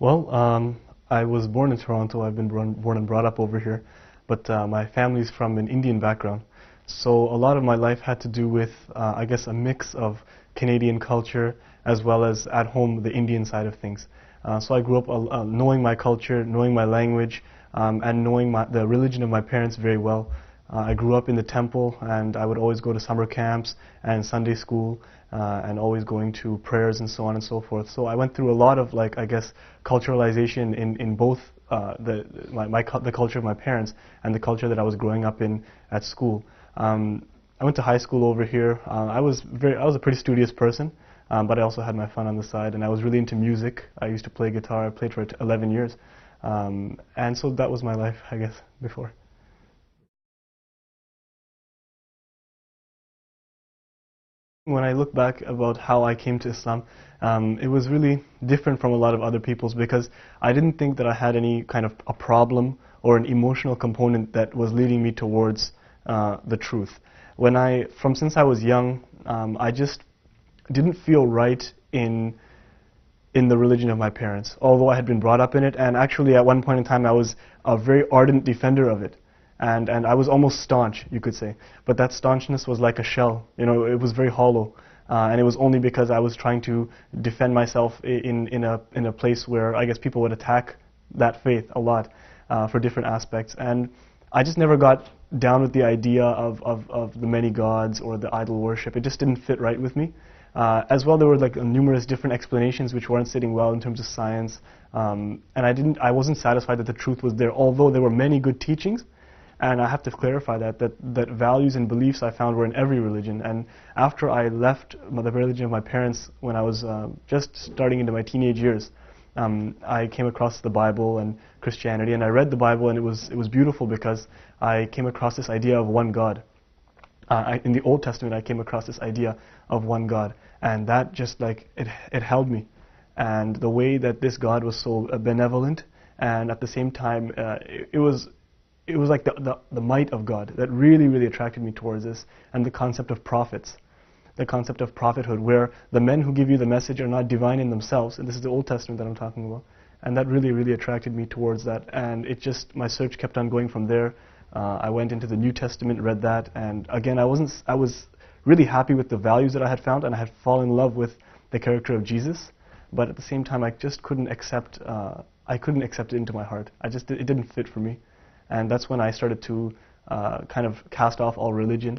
Well, I was born in Toronto. I've been born and brought up over here, but my family's from an Indian background. So a lot of my life had to do with, I guess, a mix of Canadian culture as well as at home the Indian side of things. So I grew up knowing my culture, knowing my language, and knowing the religion of my parents very well. I grew up in the temple, and I would always go to summer camps and Sunday school, and always going to prayers and so on and so forth. So I went through a lot of, like, I guess, culturalization in both the culture of my parents and the culture that I was growing up in at school. I went to high school over here. I was a pretty studious person, but I also had my fun on the side, and I was really into music. I used to play guitar. I played for 11 years, and so that was my life, I guess, before. When I look back about how I came to Islam, it was really different from a lot of other people's because I didn't think that I had any kind of a problem or an emotional component that was leading me towards the truth. Since I was young, I just didn't feel right in the religion of my parents, although I had been brought up in it, and actually at one point in time I was a very ardent defender of it. And I was almost staunch, you could say. But that staunchness was like a shell, it was very hollow. And it was only because I was trying to defend myself in a place where I guess people would attack that faith a lot for different aspects. And I just never got down with the idea of the many gods or the idol worship. It just didn't fit right with me. As well, there were like numerous different explanations which weren't sitting well in terms of science. And I wasn't satisfied that the truth was there, although there were many good teachings. And I have to clarify that values and beliefs I found were in every religion. And after I left the religion of my parents when I was just starting into my teenage years, I came across the Bible and Christianity, and I read the Bible, and it was beautiful because I came across this idea of one God. In the Old Testament, I came across this idea of one God, and that just like it held me. And the way that this God was so benevolent, and at the same time, it was like the might of God that really, really attracted me towards this, and the concept of prophets, the concept of prophethood, where the men who give you the message are not divine in themselves, and this is the Old Testament that I'm talking about, and that really, really attracted me towards that, and my search kept on going from there. I went into the New Testament, read that, and again, I was really happy with the values that I had found, and I had fallen in love with the character of Jesus, but at the same time, I just couldn't accept it into my heart. It didn't fit for me. And that's when I started to kind of cast off all religion,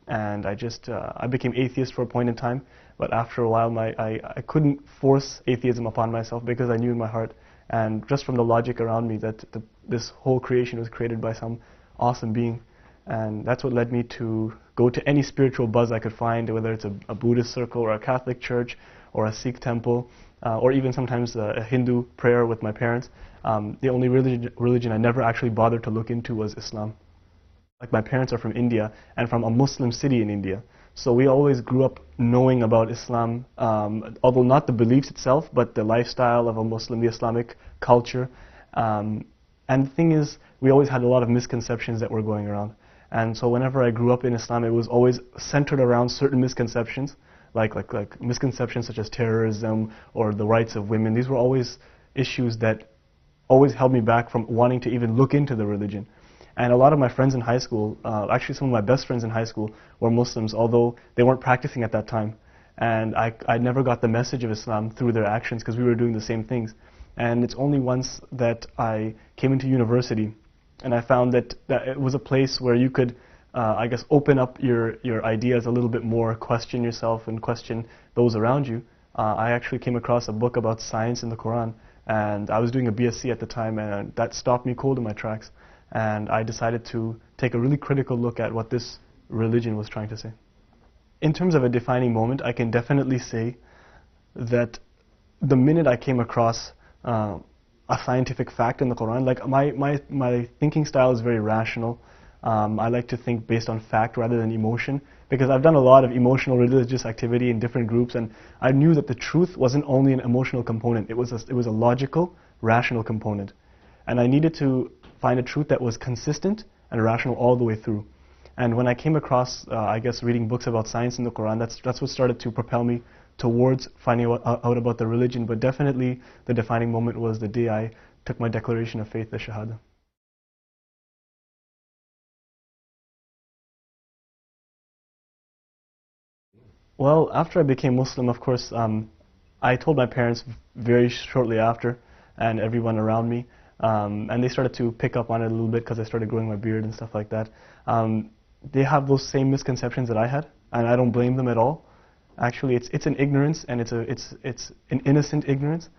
and I became atheist for a point in time. But after a while, I couldn't force atheism upon myself because I knew in my heart, and just from the logic around me, that this whole creation was created by some awesome being, and that's what led me to go to any spiritual buzz I could find, whether it's a Buddhist circle or a Catholic church or a Sikh temple, or even sometimes a Hindu prayer with my parents. The only religion I never actually bothered to look into was Islam. Like, my parents are from India and from a Muslim city in India. So we always grew up knowing about Islam, although not the beliefs itself, but the lifestyle of a Muslim, the Islamic culture. And the thing is, we always had a lot of misconceptions that were going around. And so whenever I grew up in Islam, it was always centered around certain misconceptions, like misconceptions such as terrorism or the rights of women. These were always issues that always held me back from wanting to even look into the religion. And a lot of my friends in high school, actually some of my best friends in high school, were Muslims, although they weren't practicing at that time. And I never got the message of Islam through their actions because we were doing the same things. And it's only once that I came into university and I found that it was a place where you could, I guess, open up your ideas a little bit more, question yourself and question those around you. I actually came across a book about science in the Quran. And I was doing a BSc at the time, and that stopped me cold in my tracks. And I decided to take a really critical look at what this religion was trying to say. In terms of a defining moment, I can definitely say that the minute I came across a scientific fact in the Quran, like my thinking style is very rational. I like to think based on fact rather than emotion, because I've done a lot of emotional religious activity in different groups, and I knew that the truth wasn't only an emotional component, it was a logical, rational component. And I needed to find a truth that was consistent and rational all the way through. And when I came across, I guess, reading books about science in the Quran, that's what started to propel me towards finding out about the religion. But definitely the defining moment was the day I took my declaration of faith, the shahadah. Well, after I became Muslim, of course, I told my parents very shortly after, and everyone around me, and they started to pick up on it a little bit because I started growing my beard and stuff like that. They have those same misconceptions that I had, and I don't blame them at all. Actually, it's an ignorance, and it's an innocent ignorance,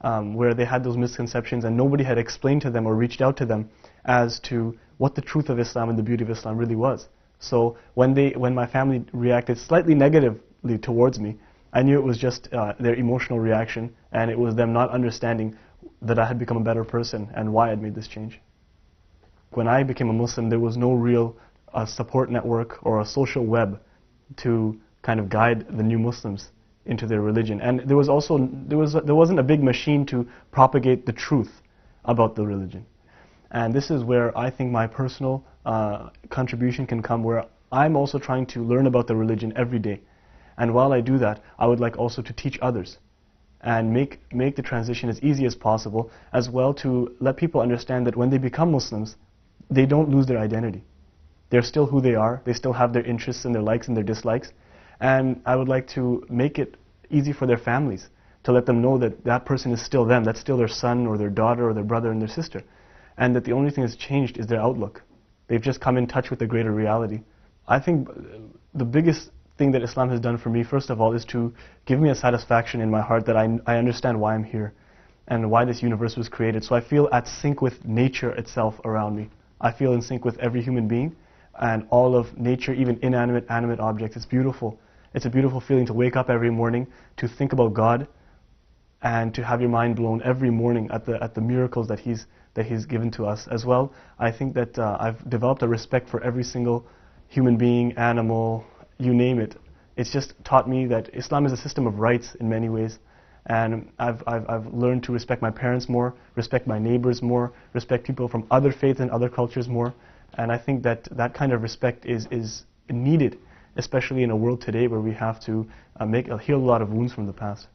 where they had those misconceptions, and nobody had explained to them or reached out to them as to what the truth of Islam and the beauty of Islam really was. So when my family reacted slightly negatively towards me, I knew it was just their emotional reaction, and it was them not understanding that I had become a better person and why I'd made this change. When I became a Muslim, there was no real support network or a social web to kind of guide the new Muslims into their religion, and there wasn't a big machine to propagate the truth about the religion. And this is where I think my personal contribution can come, where I'm also trying to learn about the religion every day. And while I do that, I would like also to teach others and make the transition as easy as possible, as well to let people understand that when they become Muslims, they don't lose their identity. They're still who they are, they still have their interests and their likes and their dislikes, and I would like to make it easy for their families to let them know that that person is still them, that's still their son or their daughter or their brother and their sister, and that the only thing that's changed is their outlook. They've just come in touch with the greater reality. I think the biggest thing that Islam has done for me, first of all, is to give me a satisfaction in my heart that I understand why I'm here and why this universe was created. So I feel at sync with nature itself around me. I feel in sync with every human being and all of nature, even inanimate, animate objects. It's beautiful. It's a beautiful feeling to wake up every morning, to think about God, and to have your mind blown every morning at the miracles that He's given to us as well. I think that I've developed a respect for every single human being, animal, you name it. It's just taught me that Islam is a system of rights in many ways, and I've learned to respect my parents more, respect my neighbors more, respect people from other faiths and other cultures more, and I think that that kind of respect is needed, especially in a world today where we have to heal a lot of wounds from the past.